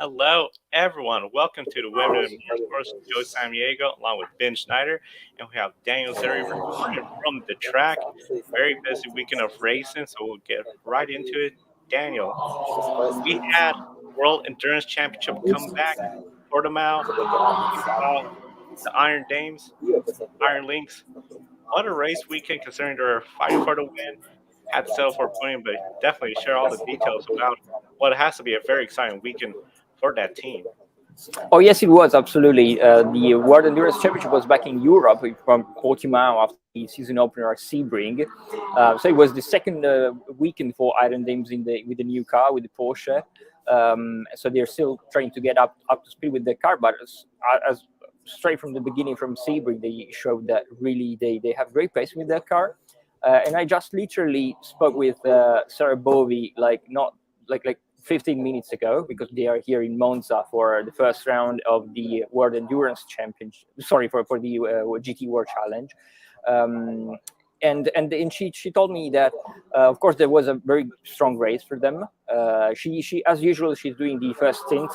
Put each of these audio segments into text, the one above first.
Hello, everyone. Welcome to the Women in Motorsport, Joe San Diego, along with Ben Schneider, and we have Daniel Zeri reporting from the track. Very busy weekend of racing, so we'll get right into it. Daniel, we had World Endurance Championship come back, Portimao. We saw the Iron Dames, Iron Links. What a race weekend considering they're fighting for the win. Had to settle for a podium, but definitely share all the details about what has to be a very exciting weekend for that team. Oh yes, it was absolutely. The World Endurance Championship was back in Europe from Portimao after the season opener at Sebring. So it was the second weekend for Iron Dames with the new car with the Porsche. So they're still trying to get up to speed with the car, but as straight from the beginning from Sebring, they showed that really they have great pace with their car. And I just literally spoke with Sarah Bovey not like 15 minutes ago, because they are here in Monza for the first round of the World Endurance Championship. Sorry, for the GT World Challenge. And she told me that of course there was a very strong race for them. She as usual, she's doing the first stint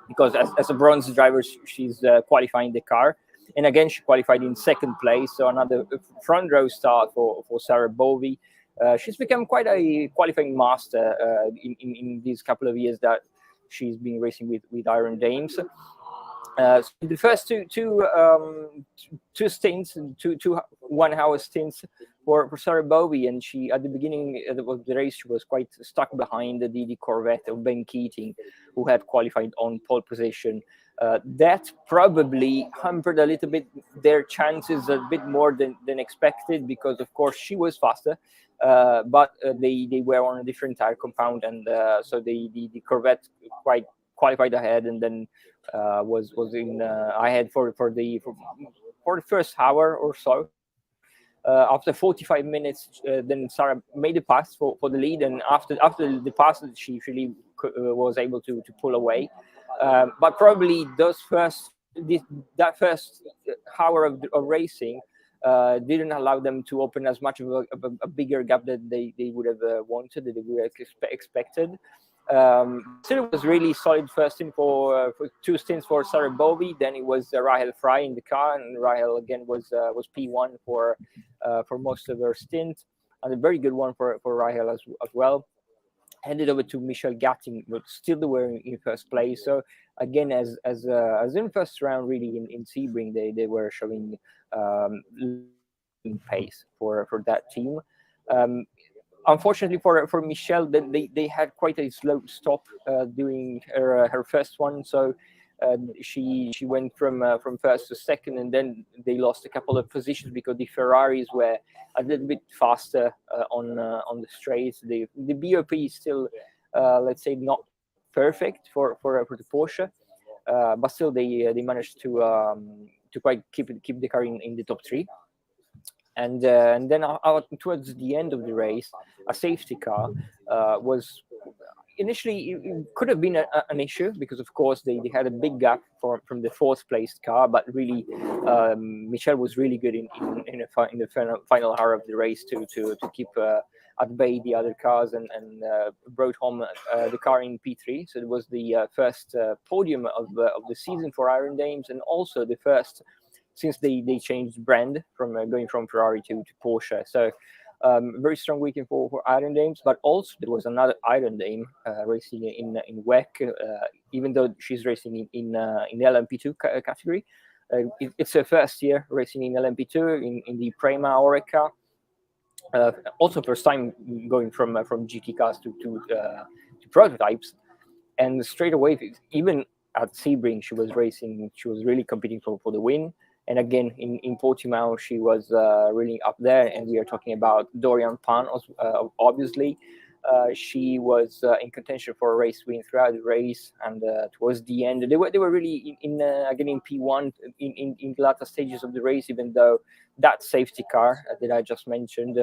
because as a bronze driver she's qualifying the car, and again she qualified in second place, so another front row start for Sarah Bovey. She's become quite a qualifying master in these couple of years that she's been racing with Iron Dames. So the first two stints, two 1 hour stints for Sarah Bovey, and she at the beginning of the race she was quite stuck behind the Corvette of Ben Keating, who had qualified on pole position. That probably hampered a little bit their chances a bit more than expected, because of course she was faster, but they were on a different tire compound, and so the Corvette quite qualified ahead, and then was in ahead for the first hour or so. After 45 minutes, then Sarah made a pass for the lead, and after the pass, she really was able to pull away. But probably that first hour of racing didn't allow them to open as much of a bigger gap that they would have wanted, that they would have expected. Still, it was really solid first stint for two stints for Sarah Bovey. Then it was Rahel Fry in the car, and Rahel again was P1 for most of her stint, and a very good one for Rahel as well. Handed over to Michelle Gatting, but still they were in first place. So again, as in first round, really in Sebring, they were showing pace for that team. Unfortunately for Michelle, they had quite a slow stop during her first one. So she went from first to second, and then they lost a couple of positions because the Ferraris were a little bit faster on the straights. The BOP is still let's say not perfect for the Porsche, but still they managed to quite keep the car in the top three. And then towards the end of the race, a safety car was initially, it could have been an issue, because of course they had a big gap from the fourth placed car, but really Michelle was really good in the final hour of the race to keep at bay the other cars, and brought home the car in P3. So it was the first podium of the season for Iron Dames, and also the first since they changed brand from going from Ferrari to Porsche. So very strong weekend for Iron Dames, but also there was another Iron Dame racing in WEC, even though she's racing in LMP2 category. It's her first year racing in LMP2 in the Prema ARCA. Also first time going from GT cars to prototypes, and straight away, even at Sebring, she was really competing for the win. And again, in Portimao, she was really up there. And we are talking about Dorian Pan, obviously. She was in contention for a race win throughout the race, and towards the end, they were really again in P1 in the latter stages of the race. Even though that safety car that I just mentioned,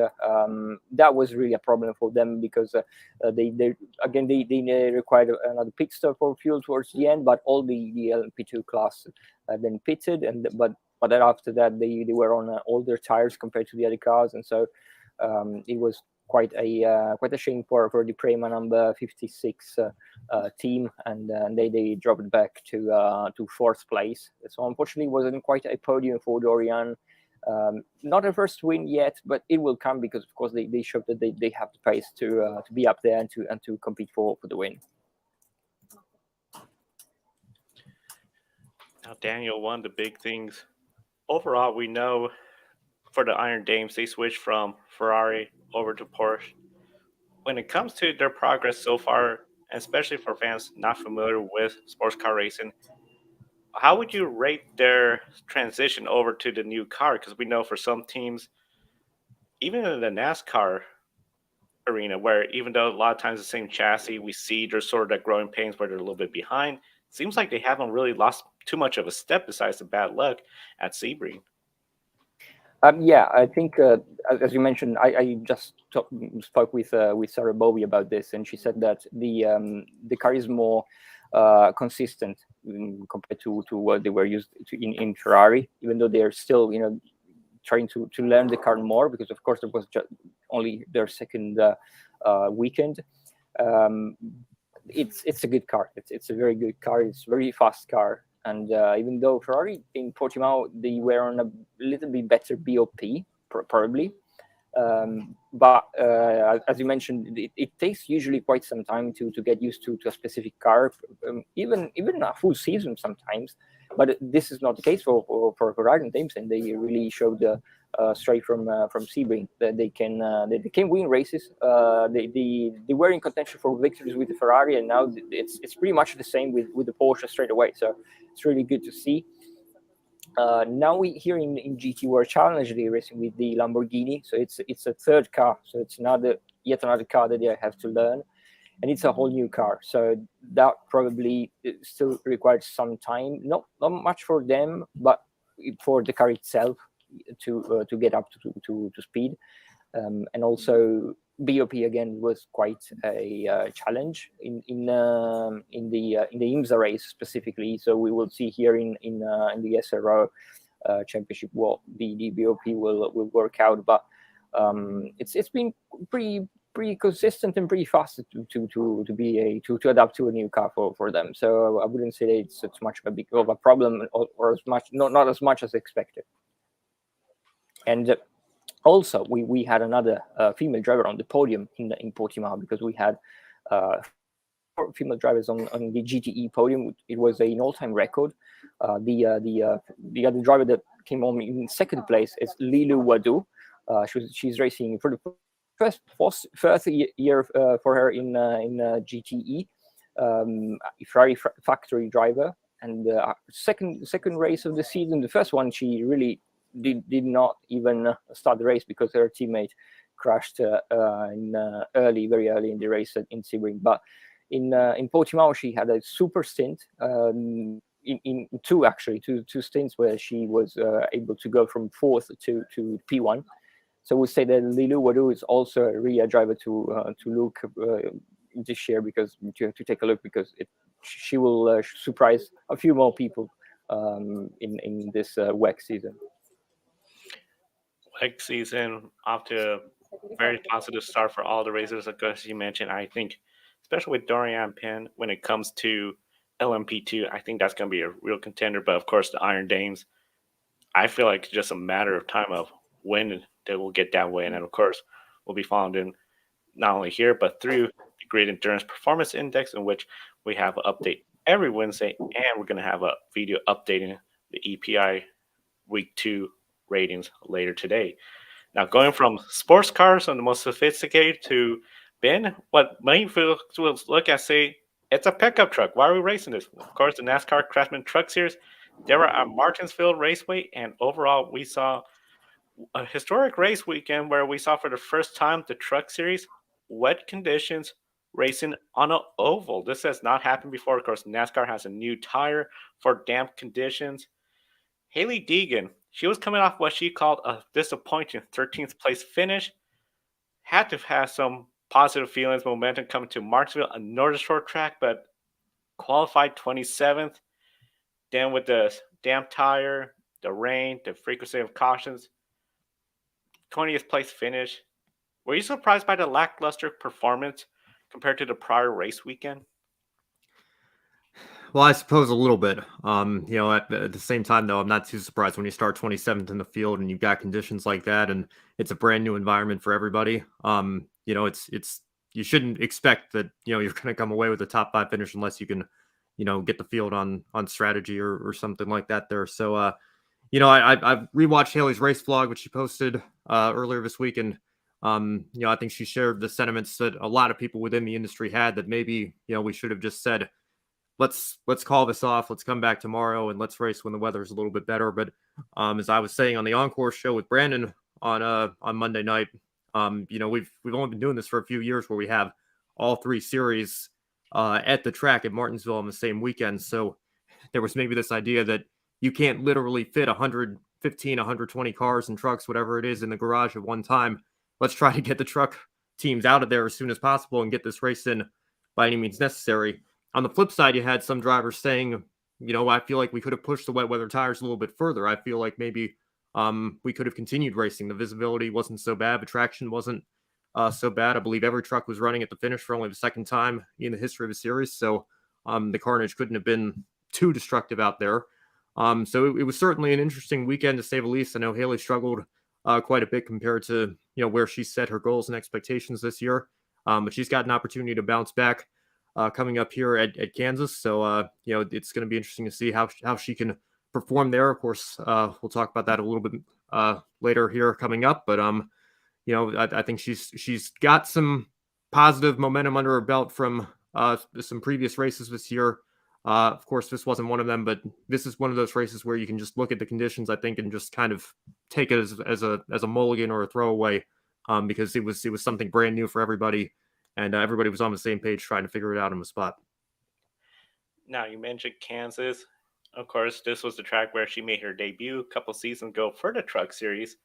that was really a problem for them, because they required another pit stop for fuel towards the end. But all the LMP2 class then pitted, but then after that they were on older tires compared to the other cars, and so it was quite a shame for the Prema number 56 team, and they dropped back to fourth place. So unfortunately, it wasn't quite a podium for Dorian. Not a first win yet, but it will come because of course they showed that they have the pace to be up there and to compete for the win. Now, Daniel, one of the big things overall, we know for the Iron Dames, they switched from Ferrari over to Porsche. When it comes to their progress so far, especially for fans not familiar with sports car racing, how would you rate their transition over to the new car? Because we know for some teams, even in the NASCAR arena, where even though a lot of times the same chassis, we see there's sort of that growing pains where they're a little bit behind. Seems like they haven't really lost too much of a step besides the bad luck at Sebring. Yeah, I think as you mentioned, I just spoke with Sarah Bowie about this, and she said that the car is more consistent compared to what they were used to in Ferrari, even though they're still trying to learn the car more, because of course it was just only their second weekend. It's a good car. It's a very good car. It's a very fast car. And even though Ferrari in Portimao, they were on a little bit better BOP, probably. But as you mentioned, it takes usually quite some time to get used to a specific car, even a full season sometimes. But this is not the case for Ferrari and Teams, and they really showed straight from Sebring that they can win races. They were in contention for victories with the Ferrari, and now it's pretty much the same with the Porsche straight away. So it's really good to see. Now we here in GT World Challenge, they're racing with the Lamborghini, so it's a third car, so it's yet another car that they have to learn, and it's a whole new car. So that probably still requires some time, not much for them, but for the car itself to get up to speed, and also BOP again was quite a challenge in the IMSA race specifically. So we will see here in the SRO championship what the BOP will work out, but it's been pretty consistent and pretty fast to adapt to a new car for them. So I wouldn't say that it's much of a problem or as much not as much as expected. And also, we had another female driver on the podium in Portimao, because we had 4 female drivers on the GTE podium. It was an all-time record. The other driver that came on in second place is Lilu Wadu. She's racing for the first year for her in GTE, Ferrari factory driver, and second race of the season. The first one she really did not even start the race because her teammate crashed very early in the race in Sebring. But in Portimao, she had a super stint, in two stints where she was able to go from fourth to P1. So we say that Lilu Wadu is also a real driver to look this year, because to take a look, because she will surprise a few more people in this WEC season. WEC season off to a very positive start for all the racers, as you mentioned. I think, especially with Dorian Penn, when it comes to LMP2, I think that's going to be a real contender. But of course, the Iron Dames, I feel like it's just a matter of time of when they will get that way. And then, of course, we'll be following in not only here, but through the Grid Endurance Performance Index, in which we have an update every Wednesday. And we're going to have a video updating the EPI Week 2 ratings later today. Now, going from sports cars on the most sophisticated to Ben, what many folks will look at say, it's a pickup truck. Why are we racing this? Of course, the NASCAR Craftsman Truck Series. They were at Martinsville Raceway, and overall, we saw a historic race weekend where we saw for the first time the Truck Series, wet conditions, racing on an oval. This has not happened before. Of course, NASCAR has a new tire for damp conditions. Hailie Deegan, she was coming off what she called a disappointing 13th place finish. Had to have some positive feelings, momentum coming to Martinsville, another short track, but qualified 27th. Then with the damp tire, the rain, the frequency of cautions, 20th place finish. Were you surprised by the lackluster performance compared to the prior race weekend? Well, I suppose a little bit. At the same time, though, I'm not too surprised when you start 27th in the field and you've got conditions like that, and it's a brand new environment for everybody. It's you shouldn't expect that you're going to come away with a top 5 finish unless you can, get the field on strategy or something like that there. So, I've rewatched Haley's race vlog, which she posted earlier this week, and I think she shared the sentiments that a lot of people within the industry had, that maybe we should have just said, let's call this off. Let's come back tomorrow and let's race when the weather's a little bit better. But as I was saying on the Encore show with Brandon on Monday night, we've only been doing this for a few years, where we have all 3 series at the track at Martinsville on the same weekend. So there was maybe this idea that you can't literally fit 115, 120 cars and trucks, whatever it is, in the garage at one time. Let's try to get the truck teams out of there as soon as possible and get this race in by any means necessary. On the flip side, you had some drivers saying, I feel like we could have pushed the wet weather tires a little bit further. I feel like maybe we could have continued racing. The visibility wasn't so bad. The traction wasn't so bad. I believe every truck was running at the finish for only the second time in the history of the series. So the carnage couldn't have been too destructive out there. So it was certainly an interesting weekend, to say the least. I know Hailie struggled quite a bit compared to where she set her goals and expectations this year. But she's got an opportunity to bounce back coming up here at Kansas. So, it's going to be interesting to see how she can perform there. Of course, we'll talk about that a little bit later here coming up. But, I think she's got some positive momentum under her belt from some previous races this year. Of course, this wasn't one of them, but this is one of those races where you can just look at the conditions, I think, and just kind of take it as a mulligan or a throwaway, because it was something brand new for everybody. And everybody was on the same page trying to figure it out on the spot. Now, you mentioned Kansas. Of course, this was the track where she made her debut a couple seasons ago for the Truck Series.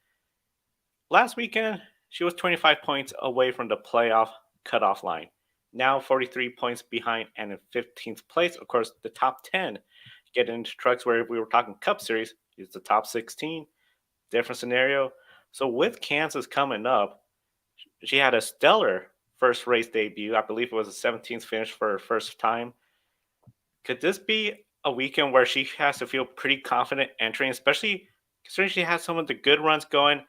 Last weekend, she was 25 points away from the playoff cutoff line. Now 43 points behind and in 15th place. Of course, the top 10 get into trucks where we were talking Cup Series is the top 16. Different scenario. So with Kansas coming up, she had a stellar first race debut. I believe it was a 17th finish for her first time. Could this be a weekend where she has to feel pretty confident entering, especially considering she has some of the good runs going,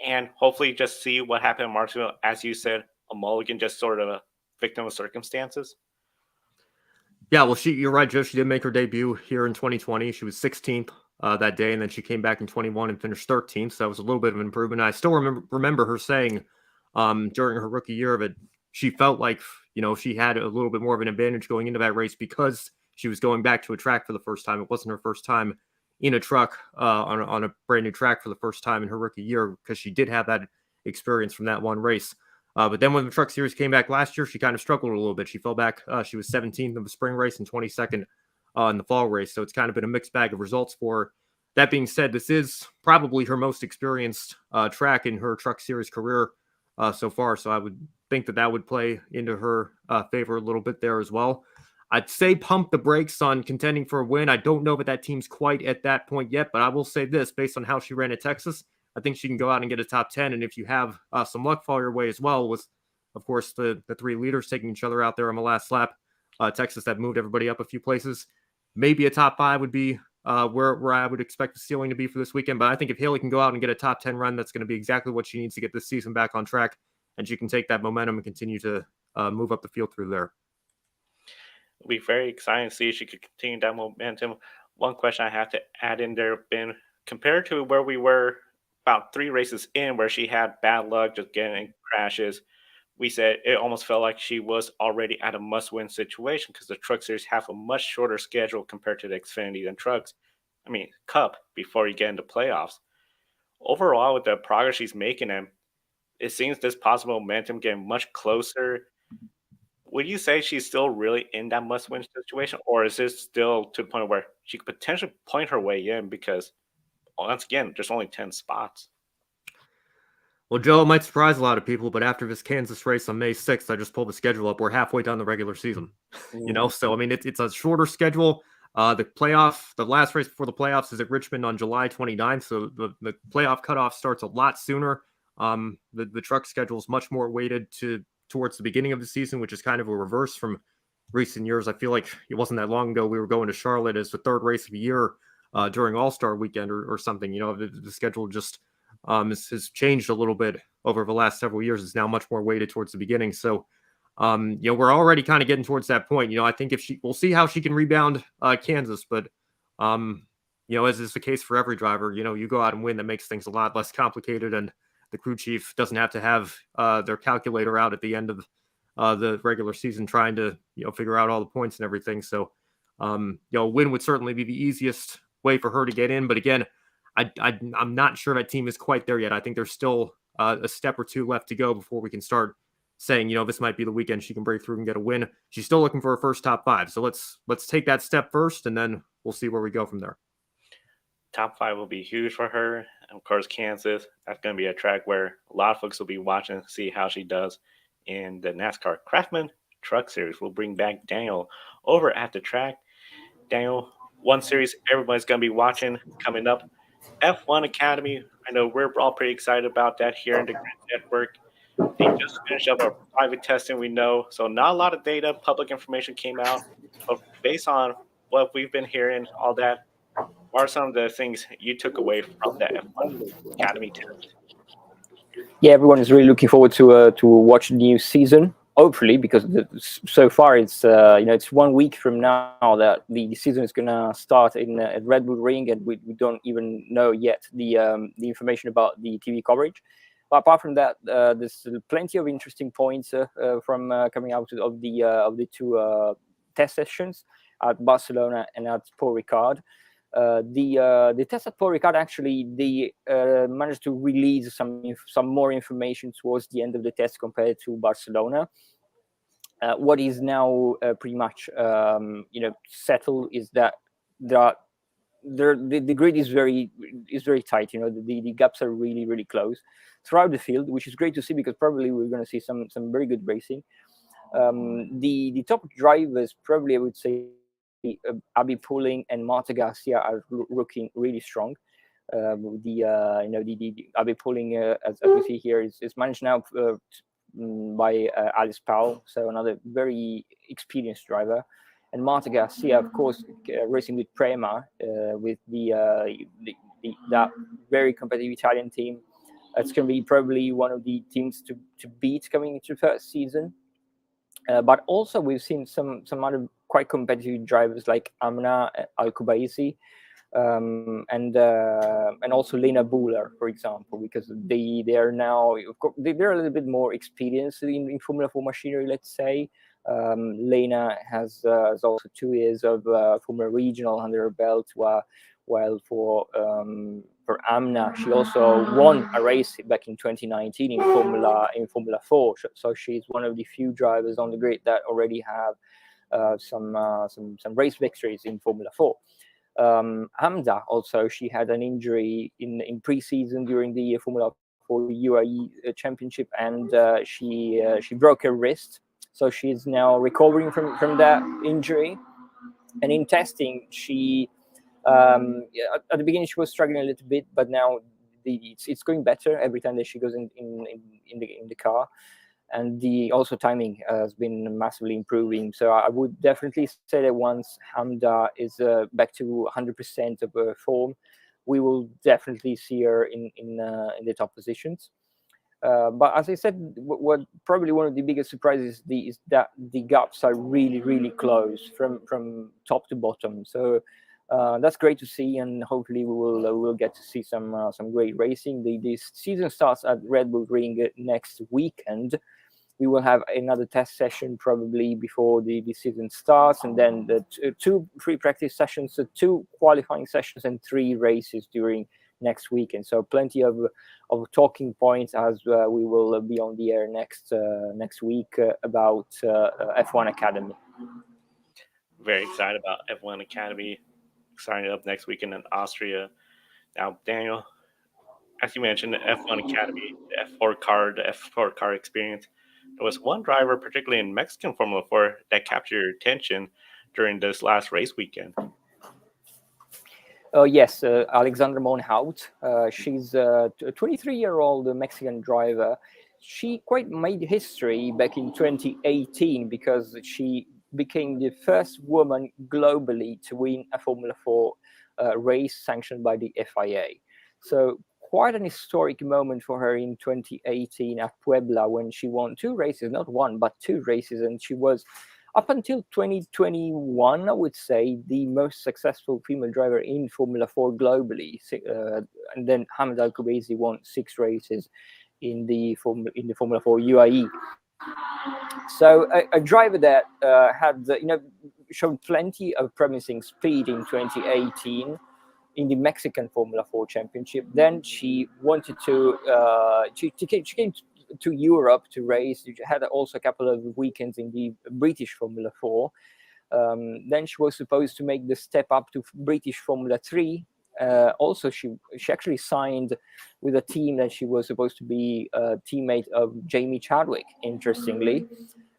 and hopefully just see what happened in Martinsville, as you said, a mulligan, just sort of a victim of circumstances? Yeah, well, you're right, Joe. She did make her debut here in 2020. She was 16th that day, and then she came back in 21 and finished 13th. So that was a little bit of an improvement. I still remember her saying during her rookie year that she felt like, she had a little bit more of an advantage going into that race because she was going back to a track for the first time. It wasn't her first time in a truck on a brand new track for the first time in her rookie year, because she did have that experience from that one race. But then when the Truck Series came back last year, she kind of struggled a little bit. She fell back. She was 17th in the spring race and 22nd in the fall race. So it's kind of been a mixed bag of results for her. That being said, this is probably her most experienced track in her Truck Series career so far. So I would think that would play into her favor a little bit there as well. I'd say pump the brakes on contending for a win. I don't know that team's quite at that point yet, but I will say this, based on how she ran at Texas, I think she can go out and get a top 10. And if you have some luck fall your way as well, with, of course, the 3 leaders taking each other out there on the last lap, Texas that moved everybody up a few places, maybe a top 5 would be where I would expect the ceiling to be for this weekend. But I think if Hailie can go out and get a top 10 run, that's going to be exactly what she needs to get this season back on track. And she can take that momentum and continue to move up the field through there. It'll be very exciting to see if she could continue that momentum. One question I have to add in there, Ben, compared to where we were about 3 races in, where she had bad luck just getting in crashes, we said it almost felt like she was already at a must-win situation because the Truck Series have a much shorter schedule compared to the Xfinity and Trucks. I mean, Cup before you get into playoffs. Overall, with the progress she's making, and it seems this possible momentum getting much closer. Would you say she's still really in that must-win situation, or is this still to the point where she could potentially point her way in because, once again, there's only 10 spots? Well, Joe, it might surprise a lot of people, but after this Kansas race on May 6th, I just pulled the schedule up. We're halfway down the regular season, So, I mean, it's a shorter schedule. The last race before the playoffs is at Richmond on July 29th, so the playoff cutoff starts a lot sooner. The truck schedule is much more weighted towards the beginning of the season, which is kind of a reverse from recent years. I feel like it wasn't that long ago we were going to Charlotte as the third race of the year during All-Star weekend or something. The schedule just has changed a little bit over the last several years. It's now much more weighted towards the beginning. So, we're already kind of getting towards that point. I think we'll see how she can rebound Kansas, but as is the case for every driver, you go out and win, that makes things a lot less complicated, and the crew chief doesn't have to have their calculator out at the end of the regular season trying to figure out all the points and everything. So a win would certainly be the easiest way for her to get in, but again, I'm not sure that team is quite there yet. I think there's still a step or two left to go before we can start saying this might be the weekend she can break through and get a win. She's still looking for her first top 5, so let's take that step first, and then we'll see where we go from there. Top 5 will be huge for her. Of course, Kansas, that's going to be a track where a lot of folks will be watching to see how she does in the NASCAR Craftsman Truck Series. We'll bring back Daniel over at the track. Daniel, one series everybody's going to be watching coming up, F1 Academy. I know we're all pretty excited about that here in the Grid Network. They just finished up our private testing, we know, so not a lot of data, public information came out, but based on what we've been hearing, all that, what are some of the things you took away from that F1 Academy test? Yeah, everyone is really looking forward to watch the new season. Hopefully, because so far it's it's 1 week from now that the season is gonna start at Red Bull Ring, and we don't even know yet the information about the TV coverage. But apart from that, there's plenty of interesting points from coming out of the two test sessions at Barcelona and at Paul Ricard. The test at Paul Ricard, actually, they managed to release some more information towards the end of the test compared to Barcelona. What is now pretty much settled is that the grid is very tight. The gaps are really close throughout the field, which is great to see, because probably we're going to see some very good racing. The top drivers, probably I would say Abby Pulling and Marta Garcia, are looking really strong. The Abby Pulling, as we see here, is managed now by Alice Powell, so another very experienced driver. And Marta Garcia, of course, racing with Prema, with that very competitive Italian team. It's going to be probably one of the teams to beat coming into the first season. But also we've seen some other quite competitive drivers like Amna Al-Kubaisi, and also Lena Buller, for example, because they are now, they're a little bit more experienced in Formula 4 machinery, let's say. Lena has also 2 years of Formula Regional under her belt, while for Amna, she also won a race back in 2019 in Formula 4. So she's one of the few drivers on the grid that already have some race victories in Formula 4. Hamda also, she had an injury in pre-season during the Formula 4 UAE Championship, and she broke her wrist. So she's now recovering from that injury. And in testing, she at the beginning she was struggling a little bit, but now it's going better every time that she goes in the car. And the also timing has been massively improving. So I would definitely say that once Hamda is back to 100% of her form, we will definitely see her in the top positions. But as I said, what probably one of the biggest surprises is that the gaps are really close from top to bottom. So that's great to see, and hopefully we will get to see some great racing. The season starts at Red Bull Ring next weekend. We will have another test session probably before the season starts, and then the 2 free practice sessions, so 2 qualifying sessions, and 3 races during next weekend. So plenty of talking points as we will be on the air next week about F1 Academy. Very excited about F1 Academy starting up next weekend in Austria. Now, Daniel, as you mentioned, the F1 Academy, the F4 car experience. There was one driver, particularly in Mexican Formula 4, that captured your attention during this last race weekend. Yes, Alexandra Monhout. She's a 23-year-old Mexican driver. She quite made history back in 2018 because she became the first woman globally to win a Formula 4 race sanctioned by the FIA. So quite an historic moment for her in 2018 at Puebla when she won 2 races, not one, but 2 races. And she was, up until 2021, I would say, the most successful female driver in Formula 4 globally. And then Hamad Al-Kubaisi won 6 races in the Formula 4 UAE. So a driver that had showed plenty of promising speed in 2018 in the Mexican Formula 4 Championship. Then she wanted to she came to Europe to race. She had also a couple of weekends in the British Formula 4. Then she was supposed to make the step up to British Formula 3. Also, she actually signed with a team that she was supposed to be a teammate of Jamie Chadwick, interestingly.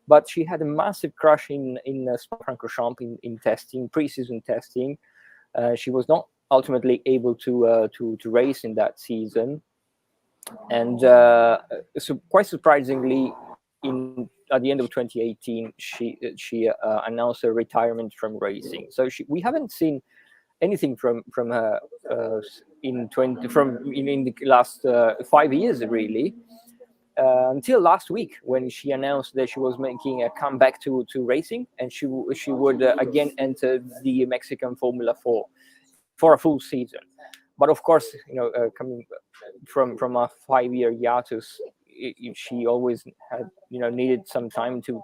But she had a massive crash in Spa-Francorchamps in testing, pre-season testing. She was not ultimately able to race in that season. And so quite surprisingly, at the end of 2018, she announced her retirement from racing. So we haven't seen anything from her in the last 5 years, really, until last week when she announced that she was making a comeback to racing, and she would again enter the Mexican Formula 4 for a full season. But of course, coming from a 5-year hiatus, she always had needed some time to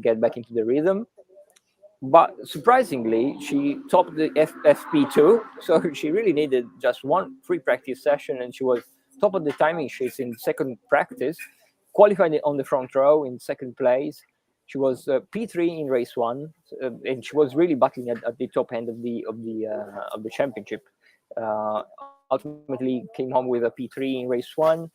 get back into the rhythm. But surprisingly, she topped the FP2, so she really needed just one free practice session, and she was top of the timing sheets in second practice, qualified on the front row in second place. She was P3 in race 1, and she was really battling at the top end of the championship. Ultimately, came home with a P3 in race 1.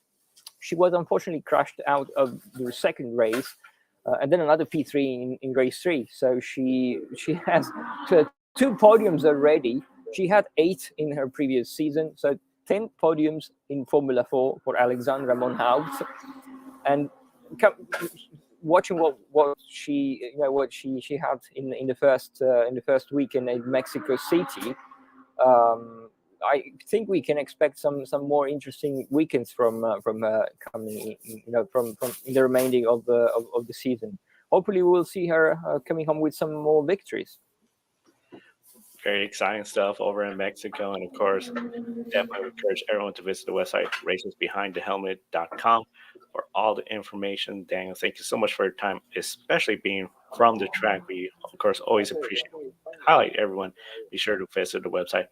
She was unfortunately crashed out of the second race, and then another P3 in race 3. So she has 2 podiums already. She had 8 in her previous season, so 10 podiums in Formula 4 for Alexandra Monhout. And watching what she had in the first weekend in Mexico City, I think we can expect some more interesting weekends from coming from the remaining of the season. Hopefully, we'll see her coming home with some more victories. Very exciting stuff over in Mexico. And of course, definitely encourage everyone to visit the website, racesbehindthehelmet.com, for all the information. Daniel, thank you so much for your time, especially being from the track. We, of course, always appreciate it. Highlight everyone. Be sure to visit the website,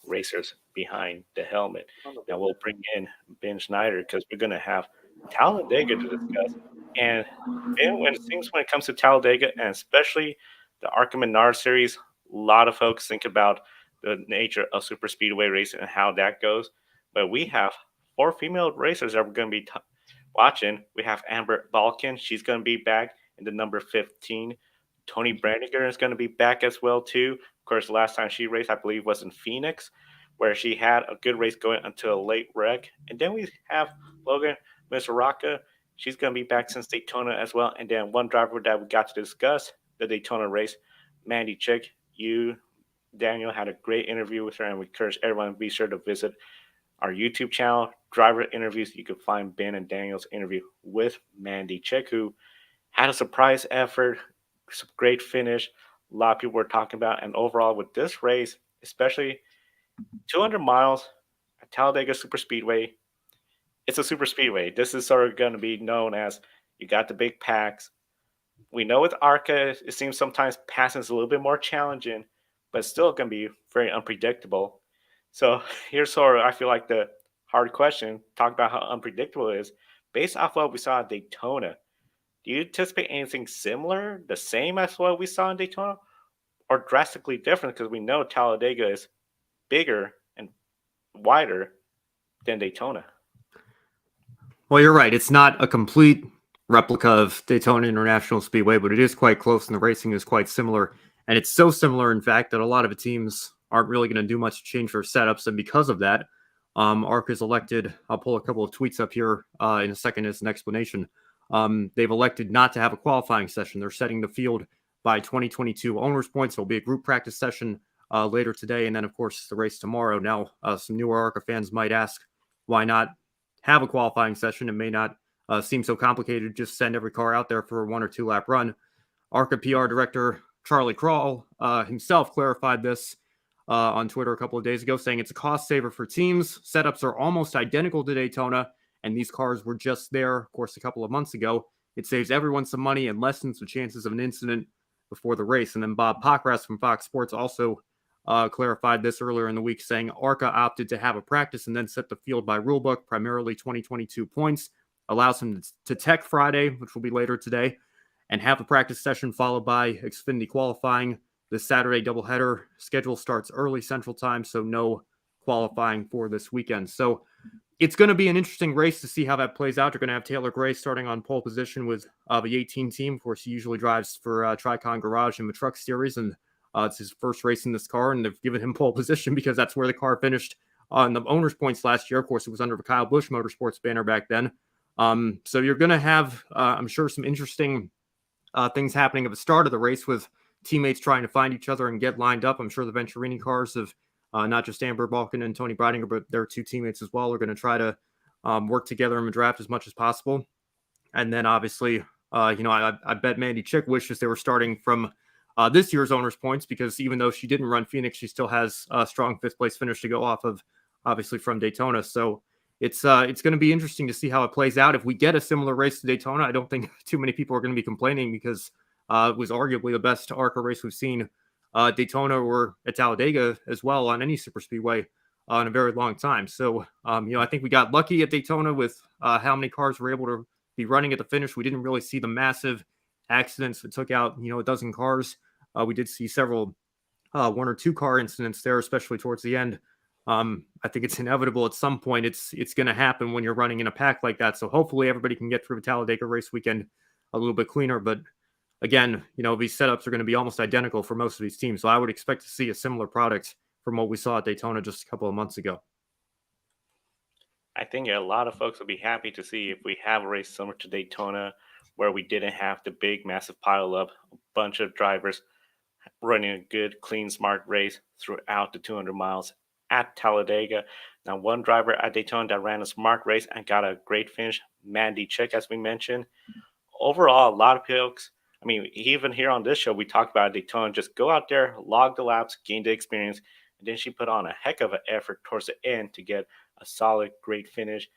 Racers Behind the Helmet. Now, we'll bring in Ben Schneider because we're going to have Talladega to discuss. And Ben, when it comes to Talladega, and especially the ARCA Menards Series, a lot of folks think about the nature of super speedway racing and how that goes. But we have 4 female racers that we're going to be watching. We have Amber Balkan. She's going to be back in the number 15. Tony Brandiger is going to be back as well, too. Of course, the last time she raced, I believe, was in Phoenix, where she had a good race going until a late wreck. And then we have Logan Misaraka. She's going to be back since Daytona as well. And then one driver that we got to discuss the Daytona race, Mandy Chick. You, Daniel, had a great interview with her, and we encourage everyone to be sure to visit our YouTube channel, Driver Interviews. You can find Ben and Daniel's interview with Mandy Chick, who had a surprise effort, some great finish. A lot of people were talking about, and overall with this race, especially 200 miles at Talladega Superspeedway, it's a super speedway. This is sort of going to be known as you got the big packs. We know with ARCA, it seems sometimes passing is a little bit more challenging, but it's still going to be very unpredictable. So here's sort of, I feel like, the hard question, talk about how unpredictable it is. Based off what we saw at Daytona, do you anticipate anything similar, the same as what we saw in Daytona, or drastically different? Because we know Talladega is bigger and wider than Daytona. Well, you're right. It's not a complete replica of Daytona International Speedway, but it is quite close, and the racing is quite similar And it's so similar, in fact, that a lot of the teams aren't really going to do much to change their setups. And because of that, ARCA's elected, I'll pull a couple of tweets up here in a second as an explanation. They've elected not to have a qualifying session. They're setting the field by 2022 owners points. There'll be a group practice session later today. And then, of course, the race tomorrow. Now, some newer ARCA fans might ask, why not have a qualifying session? It may not seem so complicated. Just send every car out there for a 1 or 2 lap run. ARCA PR director Charlie Krall himself clarified this on Twitter a couple of days ago, saying it's a cost saver for teams. Setups are almost identical to Daytona, and these cars were just there, of course, a couple of months ago. It saves everyone some money and lessens the chances of an incident before the race. And then Bob Pockras from Fox Sports also clarified this earlier in the week, saying ARCA opted to have a practice and then set the field by rulebook, primarily 2022 points, allows him to tech Friday, which will be later today, and have a practice session followed by Xfinity qualifying. The Saturday doubleheader schedule starts early Central Time, so no qualifying for this weekend. So it's going to be an interesting race to see how that plays out. They're going to have Taylor Gray starting on pole position with the 18 team. Of course, he usually drives for Tricon Garage in the Truck Series, and it's his first race in this car, and they've given him pole position because that's where the car finished on the owner's points last year. Of course, it was under the Kyle Busch Motorsports banner back then. So you're going to have, I'm sure, some interesting things happening at the start of the race with teammates trying to find each other and get lined up. I'm sure the Venturini cars have not just Amber Balkin and Tony Breidinger, but their 2 teammates as well are going to try to work together in the draft as much as possible. And then obviously, I bet Mandy Chick wishes they were starting from this year's owner's points, because even though she didn't run Phoenix, she still has a strong 5th place finish to go off of, obviously, from Daytona. So it's going to be interesting to see how it plays out. If we get a similar race to Daytona, I don't think too many people are going to be complaining, because it was arguably the best ARCA race we've seen, Daytona or at Talladega as well, on any superspeedway in a very long time. So, I think we got lucky at Daytona with how many cars were able to be running at the finish. We didn't really see the massive accidents that took out, a dozen cars. We did see several 1 or 2 car incidents there, especially towards the end. I think it's inevitable at some point. It's going to happen when you're running in a pack like that. So hopefully everybody can get through the Talladega race weekend a little bit cleaner. But again, these setups are going to be almost identical for most of these teams. So I would expect to see a similar product from what we saw at Daytona just a couple of months ago. I think a lot of folks will be happy to see if we have a race similar to Daytona, where we didn't have the big, massive pile up, a bunch of drivers running a good, clean, smart race throughout the 200 miles at Talladega. Now, one driver at Daytona that ran a smart race and got a great finish, Mandy Chick, as we mentioned. Overall, a lot of folks, even here on this show, we talked about Daytona, just go out there, log the laps, gain the experience, and then she put on a heck of an effort towards the end to get a solid, great finish.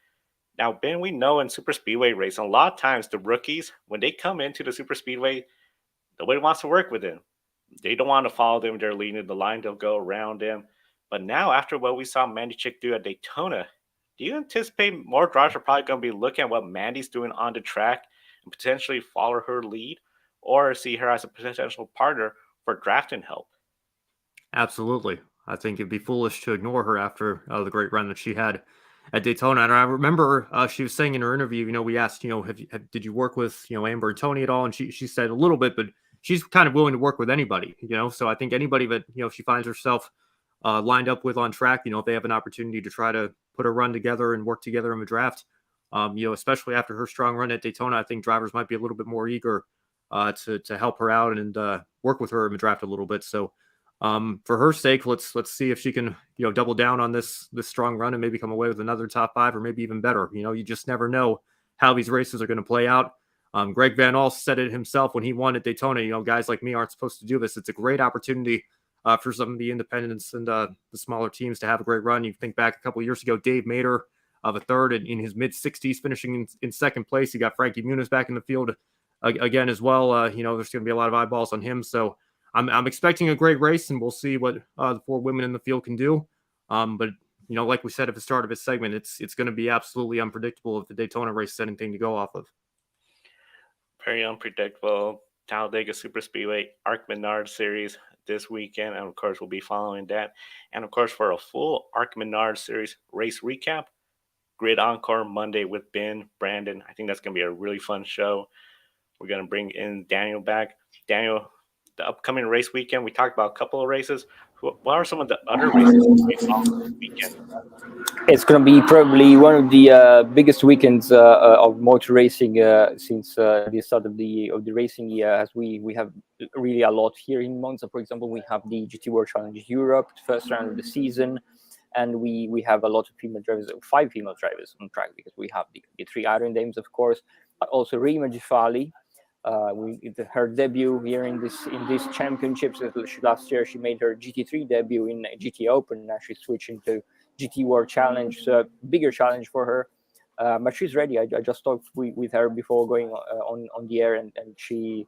Now, Ben, we know in super speedway racing, a lot of times the rookies, when they come into the super speedway, nobody wants to work with them. They don't want to follow them. They're leading the line. They'll go around them. But now, after what we saw Mandy Chick do at Daytona, do you anticipate more drivers are probably going to be looking at what Mandy's doing on the track and potentially follow her lead, or see her as a potential partner for drafting help? Absolutely. I think it'd be foolish to ignore her after the great run that she had at Daytona. And I remember she was saying in her interview, we asked, did you work with, Amber and Tony at all? And she said a little bit, but she's kind of willing to work with anybody, So I think anybody that, she finds herself lined up with on track, if they have an opportunity to try to put a run together and work together in the draft, especially after her strong run at Daytona, I think drivers might be a little bit more eager to help her out and work with her in the draft a little bit. So for her sake, let's see if she can, double down on this strong run and maybe come away with another top 5 or maybe even better. You just never know how these races are going to play out. Greg Van Alst said it himself when he won at Daytona. Guys like me aren't supposed to do this. It's a great opportunity for some of the independents and the smaller teams to have a great run. You think back a couple of years ago, Dave Mader of a third in his mid-60s, finishing in second place. You got Frankie Muniz back in the field again as well. There's going to be a lot of eyeballs on him. So I'm expecting a great race, and we'll see what the 4 women in the field can do. But like we said at the start of this segment, it's going to be absolutely unpredictable if the Daytona race is anything to go off of. Very unpredictable. Talladega Superspeedway, ARCA Menards Series this weekend, and of course we'll be following that. And of course, for a full ARCA Menards Series race recap, Grid Encore Monday with Ben, Brandon. I think that's going to be a really fun show. We're going to bring in Daniel back. Daniel, the upcoming race weekend. We talked about a couple of races. What are some of the other races going on this weekend? It's going to be probably one of the biggest weekends of motor racing since the start of the racing year. As we have really a lot here in Monza. For example, we have the GT World Challenge Europe, first round of the season, and we have a lot of female drivers, 5 female drivers on track, because we have the 3 Iron Dames, of course, but also Rima Gifali. Her debut here in these championships. Last year she made her GT3 debut in GT Open. Now she's switching to GT World Challenge, so bigger challenge for her. But she's ready. I just talked with her before going on the air, and she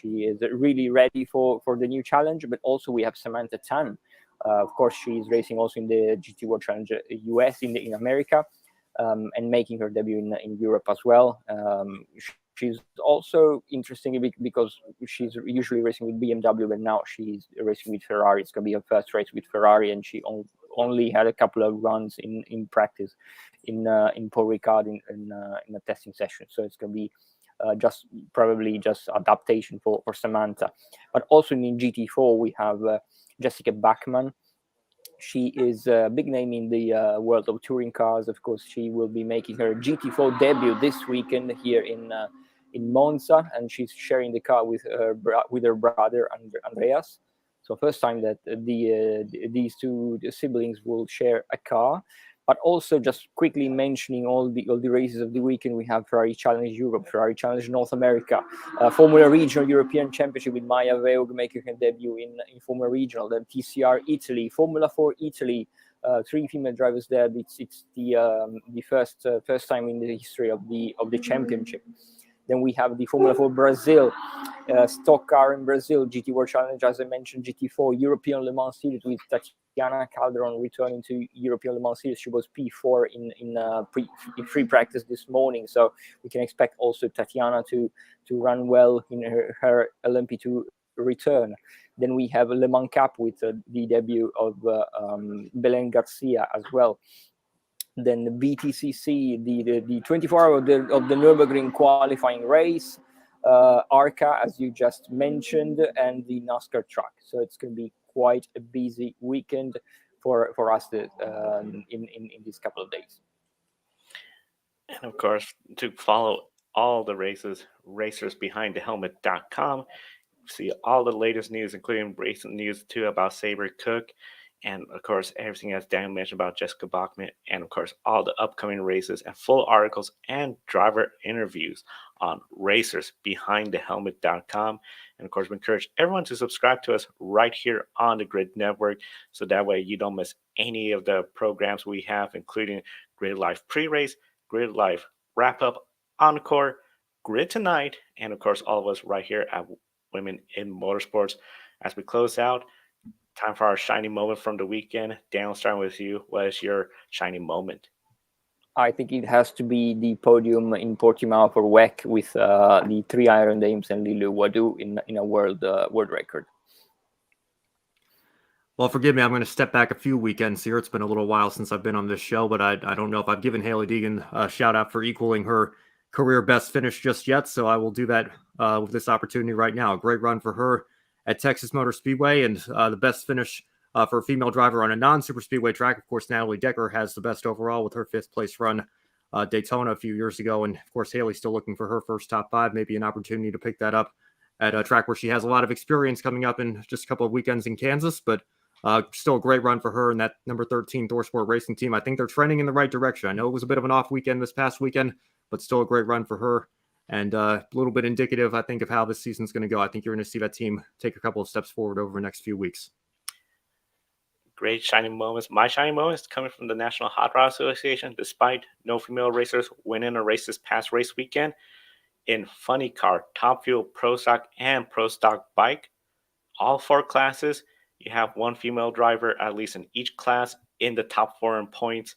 is really ready for the new challenge. But also we have Samantha Tan. Of course, she's racing also in the GT World Challenge US in America, and making her debut in Europe as well. She's also interesting because she's usually racing with BMW, but now she's racing with Ferrari. It's going to be her first race with Ferrari, and she only had a couple of runs in practice in Paul Ricard in a testing session. So it's going to be probably just adaptation for Samantha. But also in GT4 we have Jessica Bachmann. She is a big name in the world of touring cars. Of course, she will be making her GT4 debut this weekend here in Monza, and she's sharing the car with her brother Andreas. So first time that these two siblings will share a car. But also just quickly mentioning all the races of the weekend, we have Ferrari Challenge Europe, Ferrari Challenge North America, Formula Regional European Championship with Maya Veog making her debut in Formula Regional, then TCR Italy, Formula 4 Italy, 3 female drivers there. It's the first time in the history of the championship. Then we have the Formula 4 Brazil, stock car in Brazil, GT World Challenge, as I mentioned, GT4 European Le Mans Series with Tatiana Calderon returning to European Le Mans Series. She was P4 in free practice this morning, so we can expect also Tatiana to run well in her LMP2 return. Then we have Le Mans Cup with the debut of Belen Garcia as well. Then the BTCC, the 24 hour of the Nürburgring qualifying race, ARCA, as you just mentioned, and the NASCAR track. So it's going to be quite a busy weekend for us in these couple of days. And of course, to follow all the races, racersbehindthehelmet.com. See all the latest news, including racing news too about Sabre Cook, and of course everything as Dan mentioned about Jessica Bachmann, and of course all the upcoming races and full articles and driver interviews on racersbehindthehelmet.com. And of course, we encourage everyone to subscribe to us right here on the Grid Network, so that way you don't miss any of the programs we have, including Grid Live pre-race, Grid Live wrap-up, encore, Grid Tonight, and of course all of us right here at Women in Motorsports. As we close out, time for our shiny moment from the weekend. Daniel, starting with you, what is your shiny moment? I think it has to be the podium in Portimao for WEC with the 3 Iron Dames and Lilu Wadu in a world record. Well, forgive me, I'm going to step back a few weekends here. It's been a little while since I've been on this show, but I don't know if I've given Hailie Deegan a shout out for equaling her career best finish just yet, so I will do that with this opportunity right now. A great run for her at Texas Motor Speedway, and the best finish for a female driver on a non-super speedway track. Of course, Natalie Decker has the best overall with her 5th place run Daytona a few years ago, and of course Hailie's still looking for her first top 5, maybe an opportunity to pick that up at a track where she has a lot of experience coming up in just a couple of weekends in Kansas. But still a great run for her and that number 13 ThorSport Racing team. I think they're trending in the right direction. I know it was a bit of an off weekend this past weekend, but still a great run for her, and a little bit indicative, I think, of how this season's going to go. I think you're going to see that team take a couple of steps forward over the next few weeks. Great shining moments. My shining moments coming from the National Hot Rod Association. Despite no female racers winning a race this past race weekend, in funny car, top fuel, pro stock, and pro stock bike, all 4 classes, you have 1 female driver at least in each class in the top 4 in points.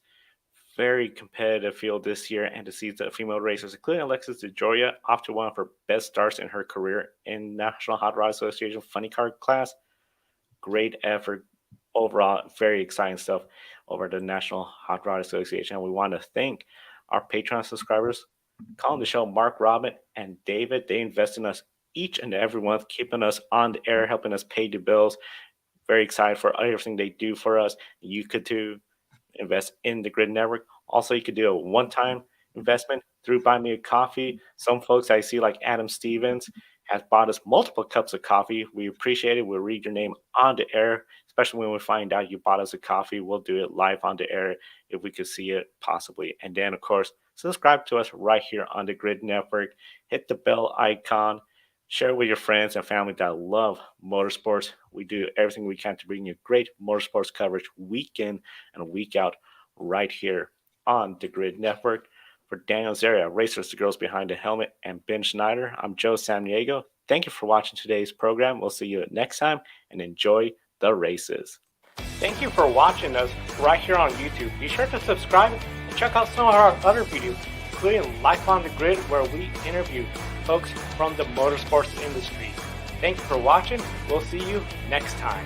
Very competitive field this year, and to see the female racers, including Alexis DeGioia, off to one of her best starts in her career in National Hot Rod Association funny car class. Great effort overall. Very exciting stuff over the National Hot Rod Association. And we want to thank our Patreon subscribers, calling the show Mark, Robin, and David. They invest in us each and every month, keeping us on the air, helping us pay the bills. Very excited for everything they do for us. You could too invest in the Grid Network. Also, you could do a one-time investment through Buy Me a Coffee. Some folks I see, like Adam Stevens, has bought us multiple cups of coffee. We appreciate it. We'll read your name on the air, especially when we find out you bought us a coffee. We'll do it live on the air if we could see it possibly. And then, of course, subscribe to us right here on the Grid Network. Hit the bell icon. Share with your friends and family that love motorsports. We do everything we can to bring you great motorsports coverage week in and week out right here on the Grid Network. For Daniel Zaria, Racers, the Girls Behind the Helmet, and Ben Schneider, I'm Joe Samniego. Thank you for watching today's program. We'll see you next time, and enjoy the races. Thank you for watching us right here on YouTube. Be sure to subscribe and check out some of our other videos, including Life on the Grid, where we interview folks from the motorsports industry. Thank you for watching. We'll see you next time.